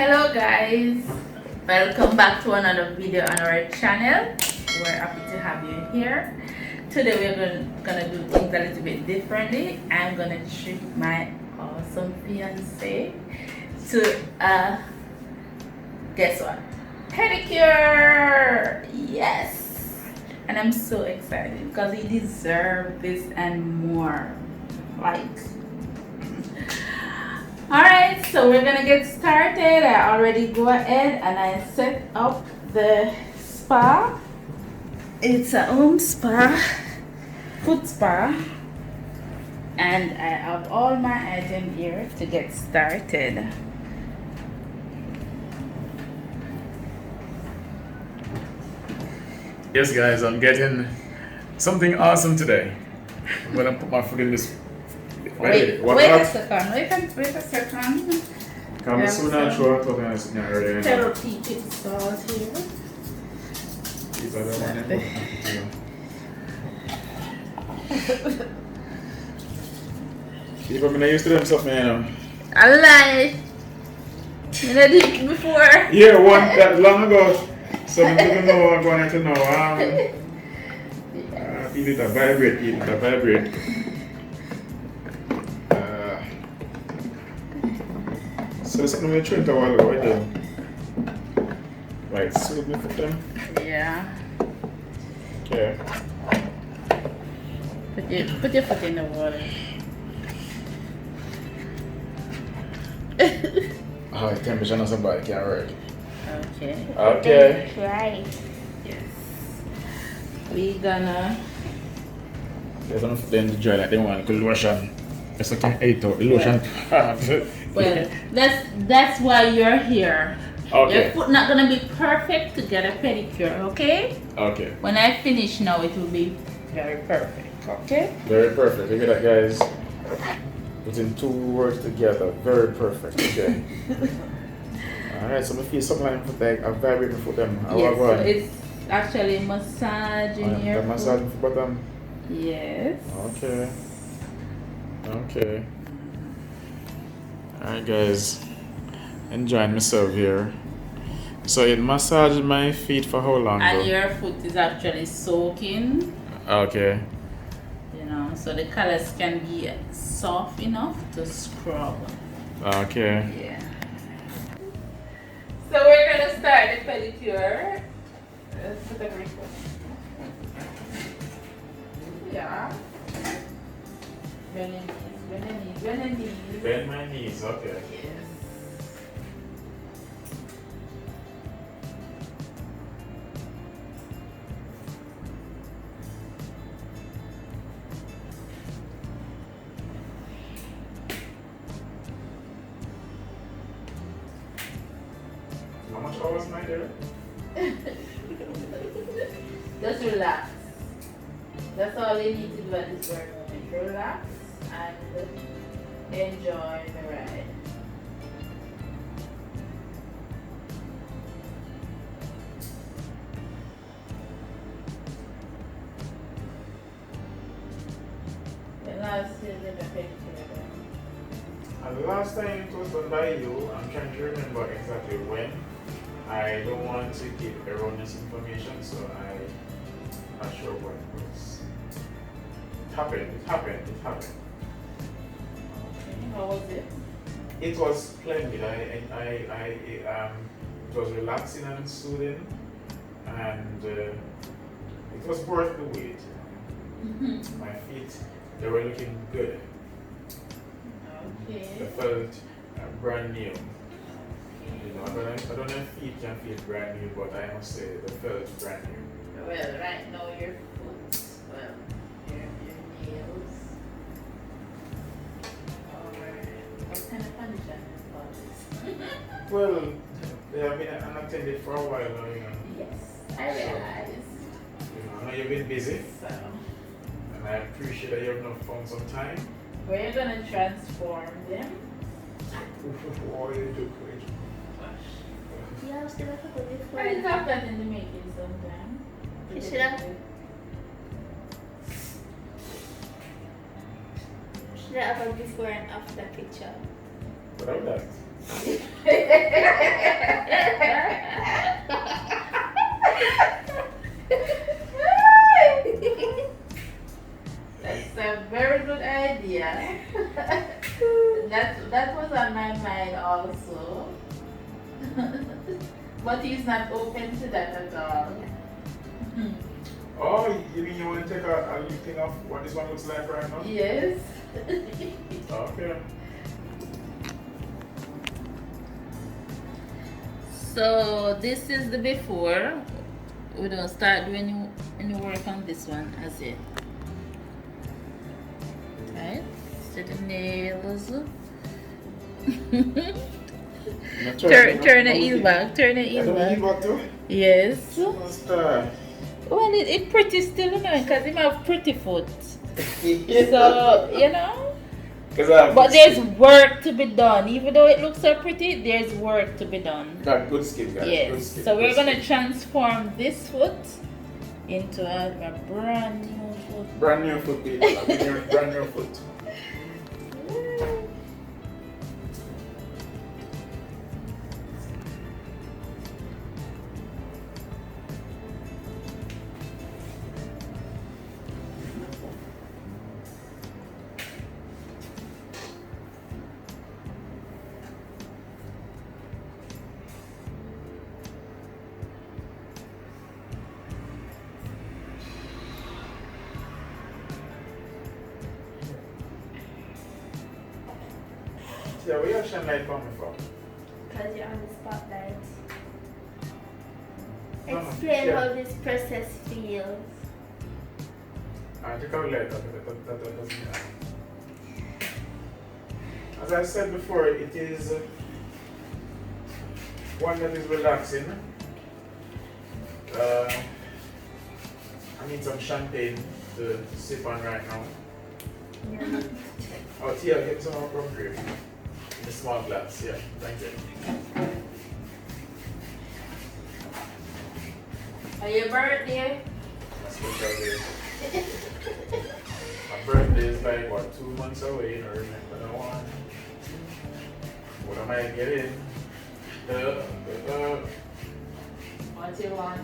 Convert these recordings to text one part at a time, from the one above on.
Hello guys, welcome back to another video on our channel. We're happy to have you here. Today we're gonna do things a little bit differently. I'm gonna treat my awesome fiance to guess what? Pedicure! Yes! And I'm so excited because he deserves this and more. Like, alright, so we're gonna get started. I already go ahead and I set up the spa. It's a home spa, foot spa, and I have all my items here to get started. Yes guys, I'm getting something awesome today. I'm gonna put my foot in this. Wait a second. Come soon, not sure what I'm talking earlier. Therapeutic salt here. These are the one. If I'm used to them something, you know. I lied. You know this before. Yeah, one that long ago. So I'm going to know what I'm going to know. Eat it a vibrate. So something we're trying to while ago, right there. Right, so we put them. Yeah. Okay. Put your foot in the water. Oh, the temperature on somebody can't work. Okay. Okay. Right. Yes. We gonna. There's enough then to join like they want the lotion. It's okay, eat out the lotion. Well, that's why you're here. Okay. Your foot not gonna be perfect to get a pedicure, okay? Okay. When I finish now, it will be very perfect, okay? Very perfect. Look at that, guys. Putting two words together. Very perfect. Okay. Alright, so I feel something like like a vibrating foot them. Yes, so it's actually massaging your foot. Massaging for bottom. Yes. Okay. Alright guys. Enjoying myself here. So it massaged my feet for how long? And though? your foot is actually soaking. Okay. You know, so the colors can be soft enough to scrub. Okay. Yeah. So we're gonna start the pedicure. Let's put the foot. Yeah. Bend your knees. Bend my knees, okay. Yes. How much hours am I there? Just relax. That's all you need to do at this very moment. Relax and enjoy the ride. The last year in the pedicure. And the last time it was done by you, I'm trying to remember exactly when. I don't want to give erroneous information, so I'm not sure when it was. It happened. Okay, how was it? It was splendid. It was relaxing and soothing, and it was worth the wait. My feet, they were looking good. Okay. They felt brand new. You know, I don't know if feet can feel brand new, but I must say they felt brand new. Well, right now your foot, well, your nails. What kind of condition is all this? Well, they have been unattended for a while now, you know. Yes, I realize. You know, I know you've been busy, So, and I appreciate that you have not found some time. we're gonna transform them. What you do, Yeah, I was gonna put it before. I did have that in the making sometime. You should have. Should I have a before and after picture? What about that? That's a very good idea. That was on my mind also. But he's not open to that at all. Oh, you mean you want to take a look thing of what this one looks like right now? Yes. Okay. So this is the before. We don't start doing any work on this one as yet. Right? So the nails. Turn the heel back. Turn the heel back. Too? Yes. What's that? Well, it's pretty still, you know, because him have pretty foot. So, you know. But there's work to be done. Even though it looks so pretty, there's work to be done. Got good skin, guys. Yes. Good skin, So we're good going to skin. transform this foot into a brand new foot. Brand new foot, people. Brand new foot. Yeah, where your shine light coming from? Because you're on the spotlight. No, Explain yeah. how this process feels. Take out light. That doesn't matter. As I said before, it is one that is relaxing. I need some champagne to sip on right now. Yeah. Oh, Tia, get some more rum grape in a small glass. Yeah, thank you. Are your birthday? My special day. My birthday is like, what, 2 months away? I remember that one. What am I getting? What you want?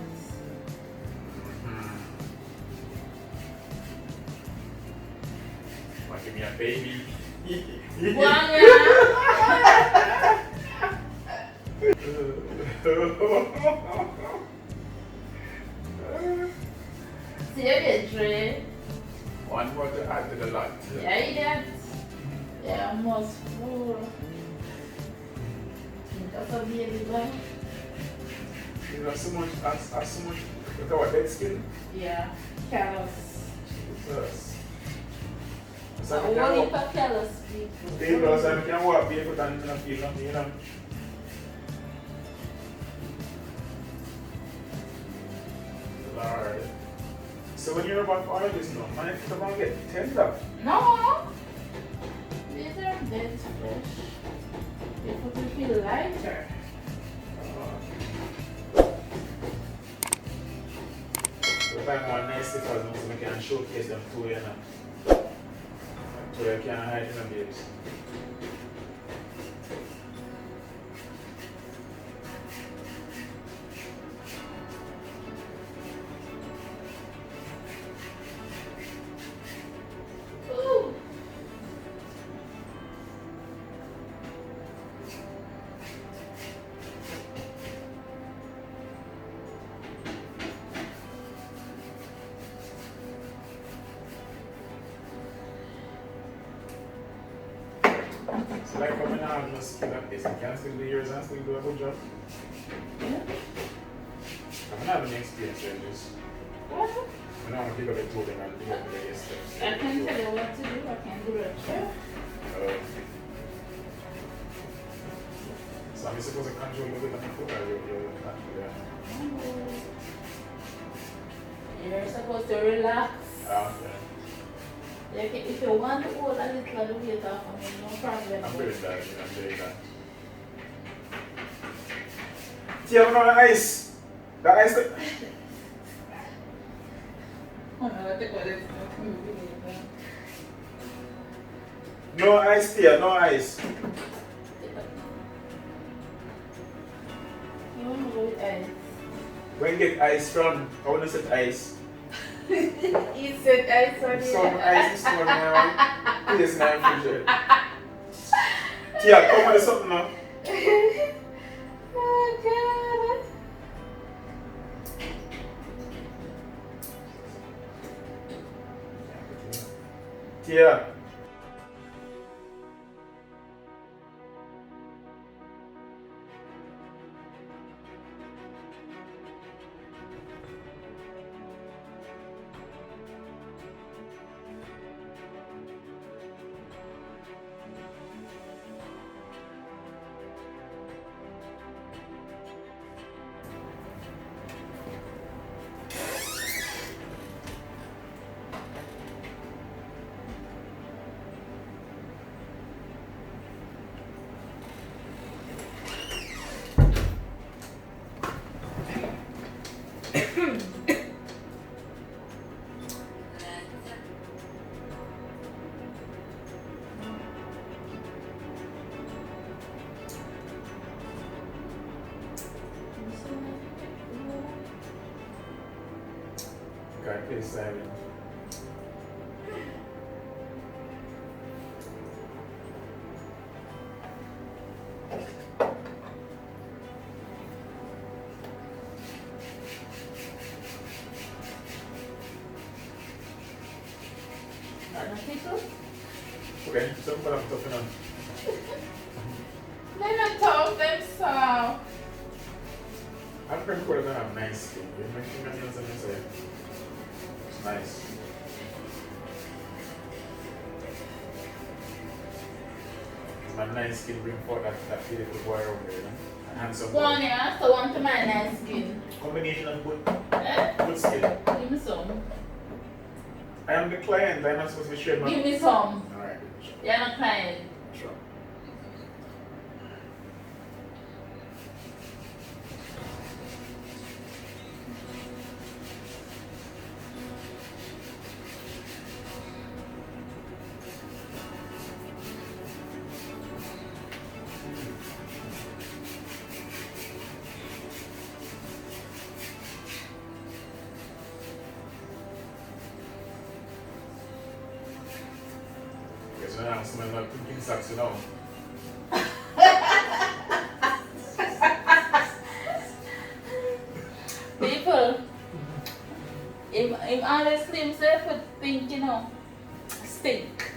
Want to give me a baby? Seriously? One more to add to the lot. Yeah, you did. Yeah, almost full. That's a baby boy. You know, so much, so much, look at what, dead skin? Yeah, callous. Jesus. So what if a callous people? People, so I can walk barefoot and not feel nothing, you know. Lord. So when you're about all this now, my foot about get tender. No. These are dead fresh. Your foot will feel lighter. The time one nice stickers, so we can showcase them too, you know. So you can hide in the babes. Ooh. So like coming out no skill at this, you can still do yours and still do a good job. Yeah. I'm not having experience in this. What? I'm not going to pick up the clothing and do up the steps. I can tell you what to do. I can do it. Sure. So I'm supposed to control the weight of my foot or you control it? You're supposed to relax. Okay. If you want to hold a little weight off of me, no problem. I'm doing that, I'm doing that. Tia, I'm on ice. The ice. Oh no, I think what it's No ice, Tia, no ice. with ice. When you get ice from, I want to set ice. He said ice on Some here. ice is one now. It is now fridge. Tia, come with something now. Oh God. Tia. Okay, please silent. Okay, so I'm gonna put on. Let me talk them so. I'm pretty sure gonna have nice skin. You make fingernails and you say it's nice. My nice skin bring forth that beautiful boy around there, you know? And handsome boy. One, yeah, so one to my nice skin. Combination of good, Eh? good skin. Give me some. I am the client, I'm not supposed to be sharing my. Give me some. Alright, sure. You're not client. Sure. Okay, so now I'm smelling like cooking socks, you know. People, if honestly himself would think, you know, stink.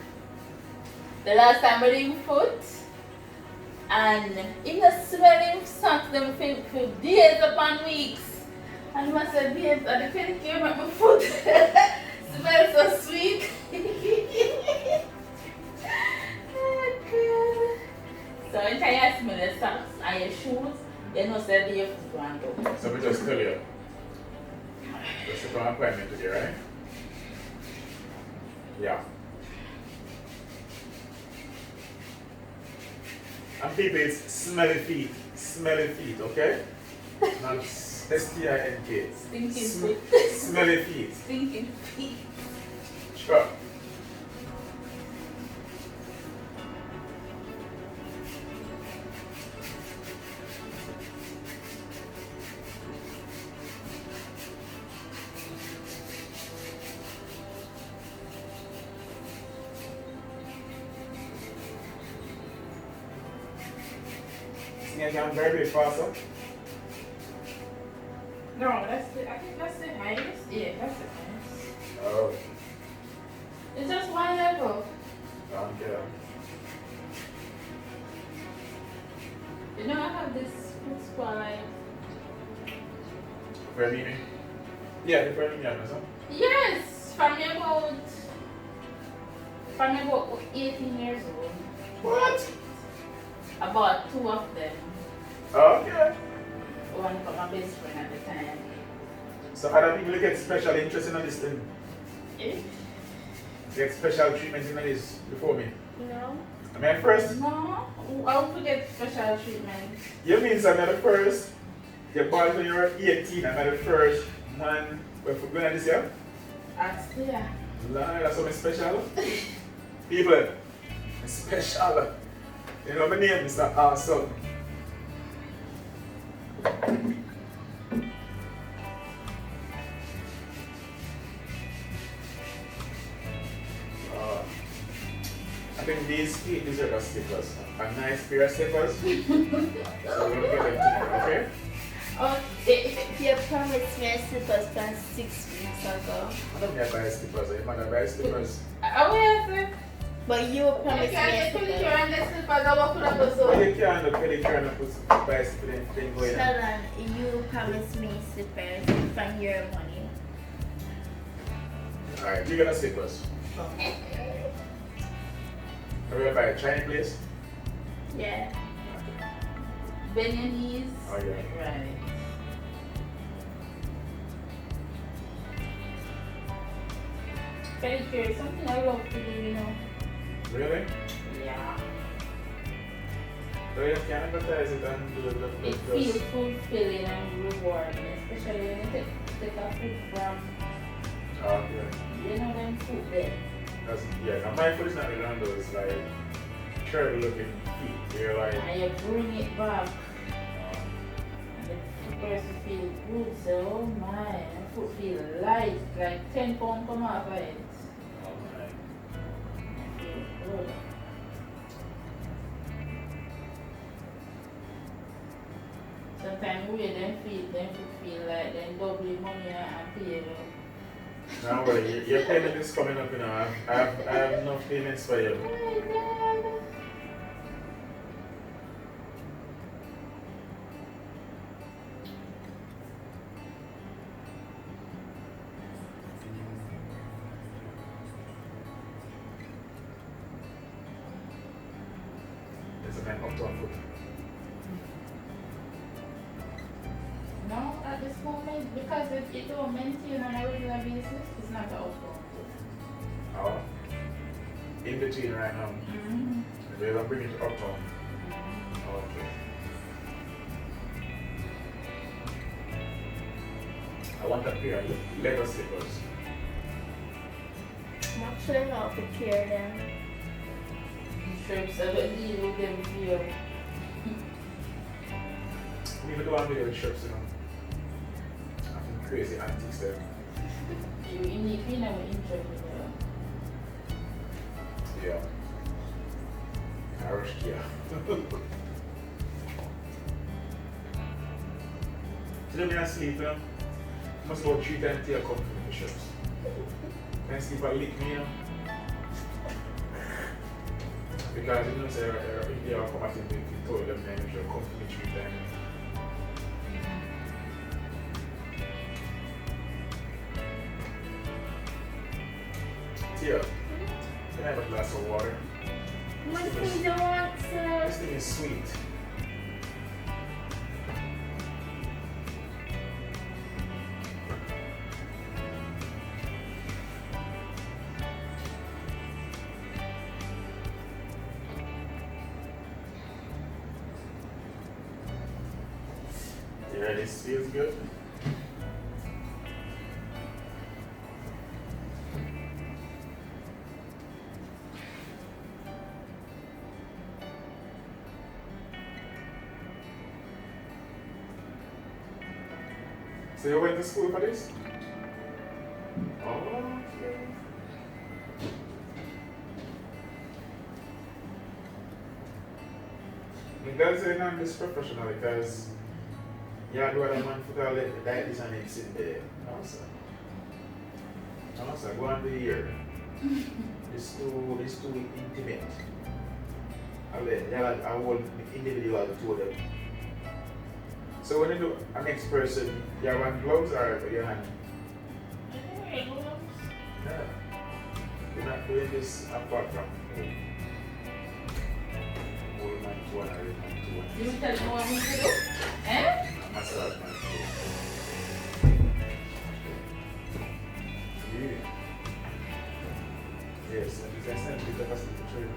The last time I did him foot, and in the smelling socks them for days upon weeks. And he must have days at the pedicure make my foot smell so sweet. Oh God. So anytime you smell the socks and your shoes, you know say your foot one go. So we just tell you. Just a appointment today, right? Yeah. And people, it's smelly feet, okay? Not S-T-I-N-K. Stinking feet. Smelly feet. Stinking feet. Sure. See, I'm very, very faster. No, that's the, I think that's the highest. Yeah, that's the highest. Oh, It's just one level. okay. You know, I have this foot spa like. Fellini? Yeah, the Fellini Amazon. Yes, from about 18 years old. What? I bought two of them. Okay. One for my best friend at the time. So other people get special interest in this thing. Eh? Get special treatment in this before me. No. Am I first? No, I will forget special treatment. You mean I'm not the first? You're born when you were 18, I'm not the first man. We're going at this year? That's there. Lord, that's something special. People, special. You know my name, Mr. Awesome. these feet deserve a slippers. A nice pair of slippers. So we're gonna get them tomorrow, okay? Oh, You promised me slippers from 6 weeks ago. I don't need to buy slippers. I'm gonna buy slippers. oh yes. But you You promised can't me get pedicure slippers. and the slippers. I walk up the But so. you can't do pedicure and put bicycle thing going on. Sheldon, you promised me slippers from your money. Alright, you got slippers. Are we gonna buy a Chinese place? Yeah. Bend your knees. Oh yeah. Right. Pedicure is something I love to do, you know. Really? Yeah. So you can advertise it and do the It feels fulfilling and rewarding, especially when you take a food from, Oh, yeah. you know, them food there. That's, yeah, and my foot is not really on those like terrible looking feet. They're like, And you bring it back, and the person feel good, so oh my, the foot feel light, like 10 pounds come off of it. oh my. I feel good. Sometimes we them feel like them double money and pay you. Now worry, your payment is coming up, you know. I have enough payments for you. Oh my God. It's a man up to a foot. No, at this moment, because if you don't maintain on a regular basis, it's not an outcome. Oh. In between right now. Mm-hmm. We're gonna bring it up on. Okay. I want a pair of leather slippers. I'm actually not prepared them. Trips, I don't deal with them here. We even do one video with shirts, you know. I think crazy antiques there. You need to know interest in Yeah. Irish Kia. Today me I sleep, you know. Must about 3 times till I come from the shirts. Can I sleep a lick me, you know? Because you know, say, if they are come at the toilet, then you should come for me 3 times. Tia, can I have a glass of water? What thing do you want, sir? This thing is sweet. Yeah, this feels good. So you went to school for this? Oh, okay. I'm glad saying I'm this professional because you do what a man for all the diet is and it's in there. No, sir. No, sir. Go on the ear. It's too intimate. I want individual to them. So when you do a next person, you want gloves or for your hand? Yeah. You're not doing this apart from old man to one or young man to one. You tell me what we to do? Eh? Massage my foot. Yeah. Yes, and it's essentially the first to train.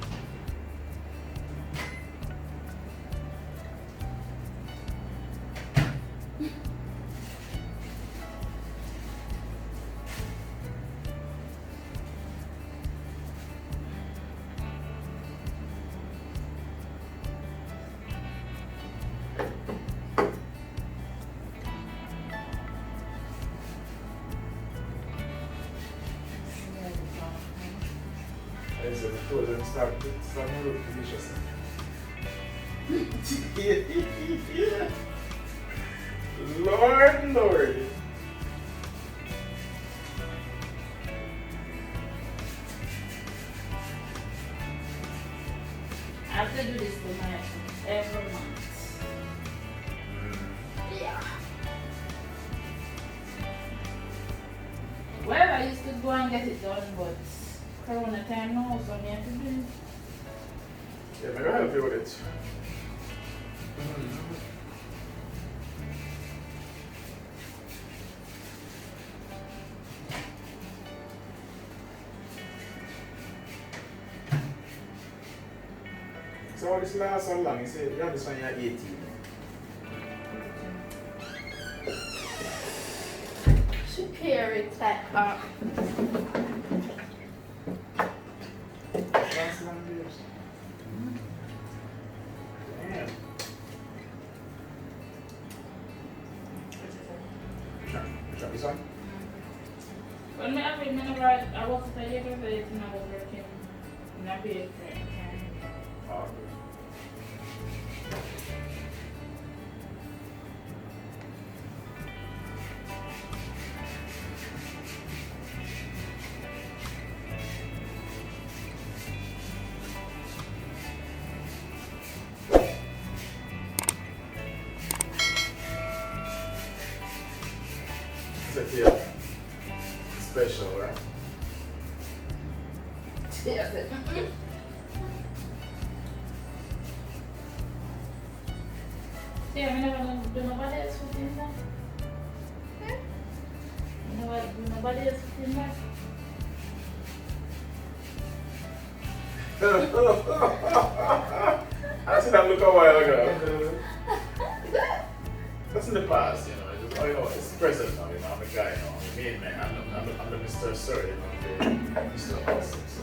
toes and start to look delicious. Lord. I have to do this to my every month. Yeah. Well, I used to go and get it done, but Corona time now, so I have to do it. Yeah, maybe I'll help you with it. So all this lasts how long? You say you have this when you're 18. She carry it like that. Last long years. Damn. Which one? This one? When I was at the university and I was working in a bakery. Oh, okay. It's a special, right? Yes. See, I never do nobody else within that. Nobody else within that. I see that look a while ago. That's in the past, you know. It's, oh, you know, it's present now, you know. I'm a guy now. I'm a main man. I'm the Mr. Sir, you know. The Mr. Awesome, so.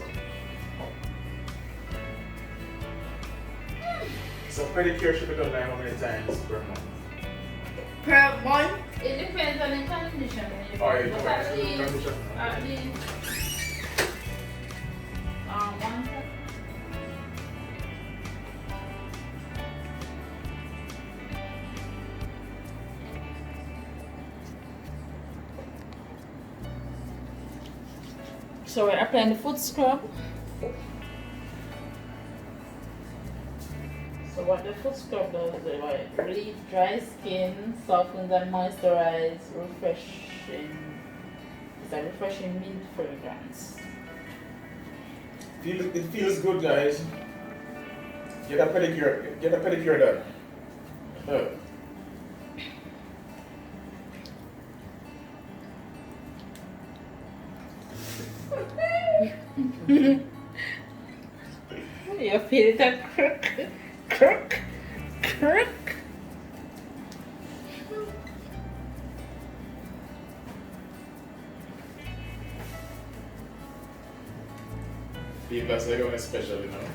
So pedicure should be done like how many times per month? Per month? It depends on the condition. Oh, it But depends on the at condition. least one time. So we're applying the foot scrub. So what the foot scrub does is it relieves dry skin, softens and moisturizes, refreshing. It's a refreshing mint fragrance. It feels good, guys. Get a pedicure. Get a pedicure done. Look. You feel that crook, crook, crook. That's like one special, you know.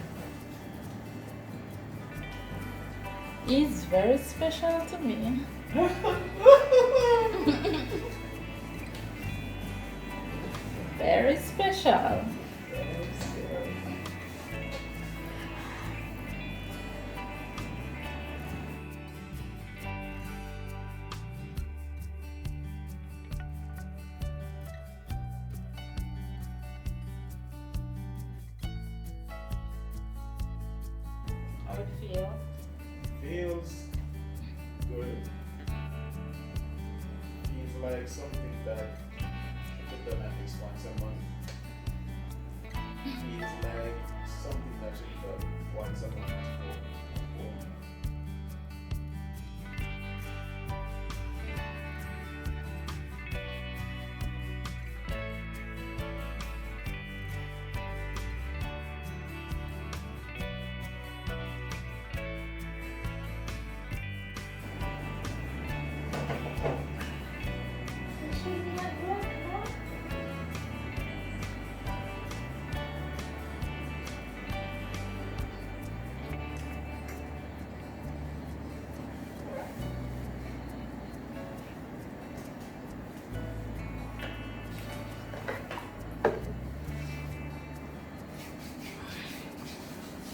He's very special to me. Very special. How it feel? Feels good. Feels like something that should be done at least once a month. Feels like something that should be done once a month.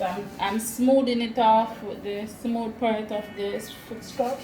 So I'm smoothing it off with the smooth part of this foot scrub.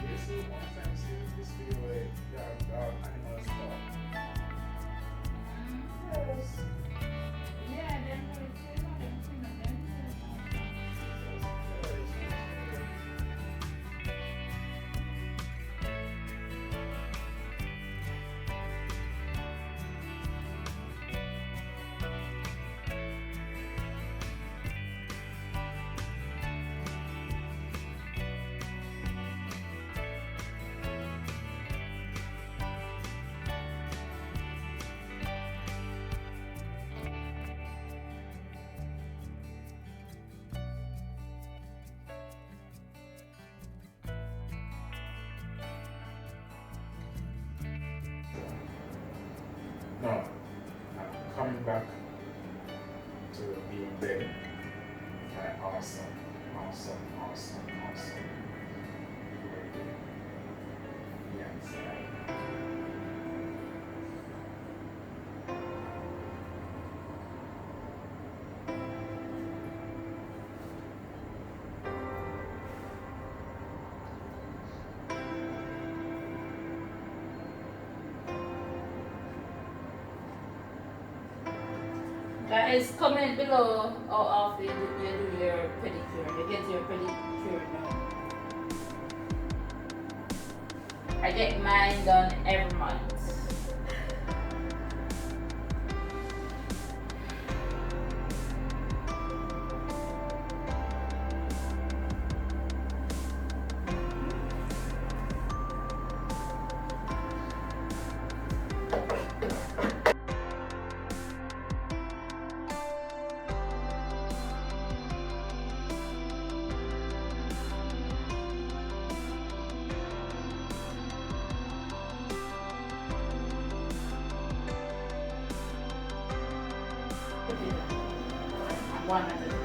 This is one time seeing this video where animals talk. Yes. Yeah, them No, I'm coming back to being there. Like awesome, awesome, awesome, awesome. Right there. Yes. Guys, comment below how often you do your pedicure. You get your pedicure done. I get mine done every month. One at a time.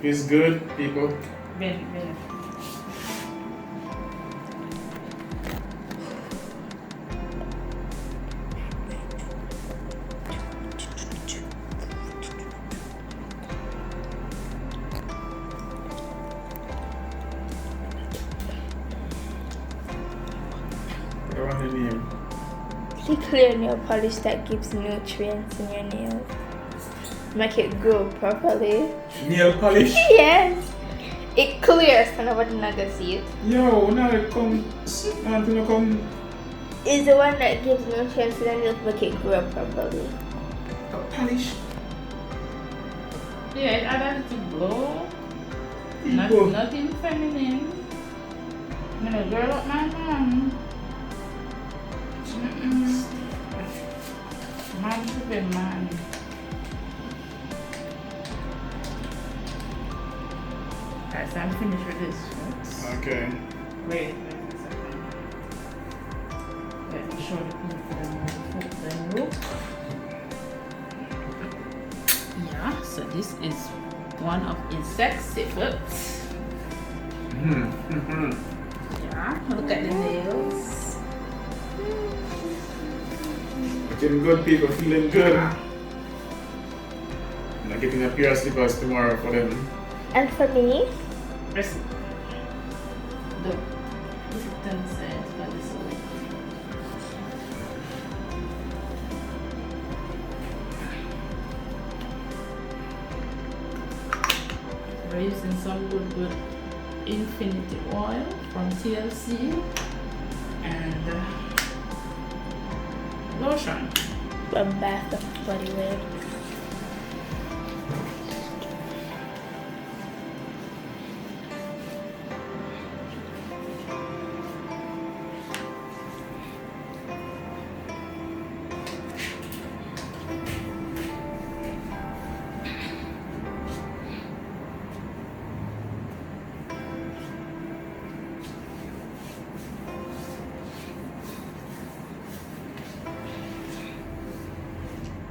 Feels good, people. Very. What about the name? The clear nail polish that gives nutrients in your nails. Make it grow properly. Nail polish? Yes. It clears so nobody not gonna see it. Yo, now it come. Want to come. It's the one that gives nutrients to the nails, make it grow properly. A polish? Yeah, it added to glow. People. Nothing feminine. I'm gonna girl up my hand. Man to be man. Alright, so I'm finished with this. Okay. Wait a second. Let me show the people the look. Yeah, so this is one of his sexy foots. Yeah, look at the nails. Looking good, people. Feeling good. I'm not getting a pair of slippers tomorrow for them. And for me, Listen. Look. This is 10 cents for this one. We're using some good Infinity oil from TLC and lotion. from Bath and Body Works.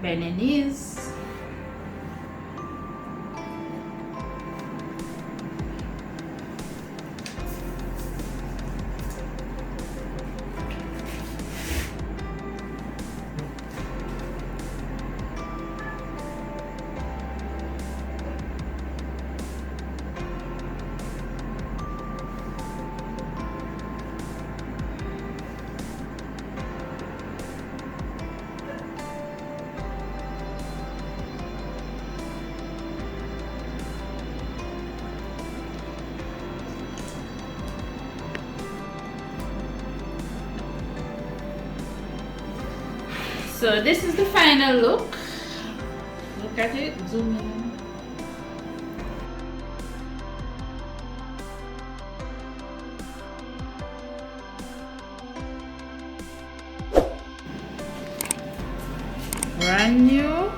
Bend your knees. So this is the final look. Look at it, zoom in. Brand new.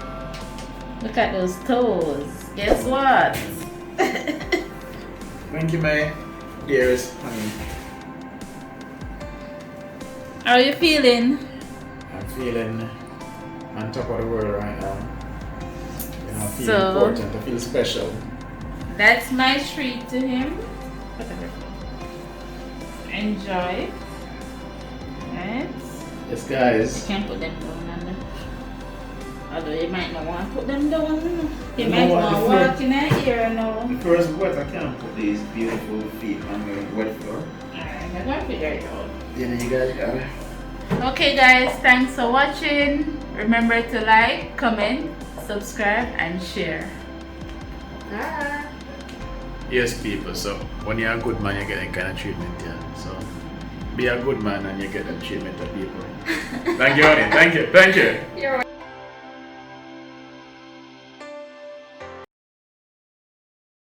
Look at those toes. Guess what? Thank you, my dearest honey. How are you feeling? I'm feeling on top of the world right now. You know, I feel So- important. I feel special. That's my treat to him. Enjoy. Right? Yes, guys. You can put them down under. Although you might not want to put them down. You You know might what, want to the walk first- in that ear now. The first wet, I can't put these beautiful feet on the wet floor. Alright, I'm gonna figure it out. You know, you guys got it. Okay guys, thanks for watching. Remember to like, comment, subscribe and share. Bye. Yes, people. So when you're a good man, you get that kind of treatment, yeah. So be a good man and you get that treatment of people. Thank you, honey. Thank you. Thank you. You're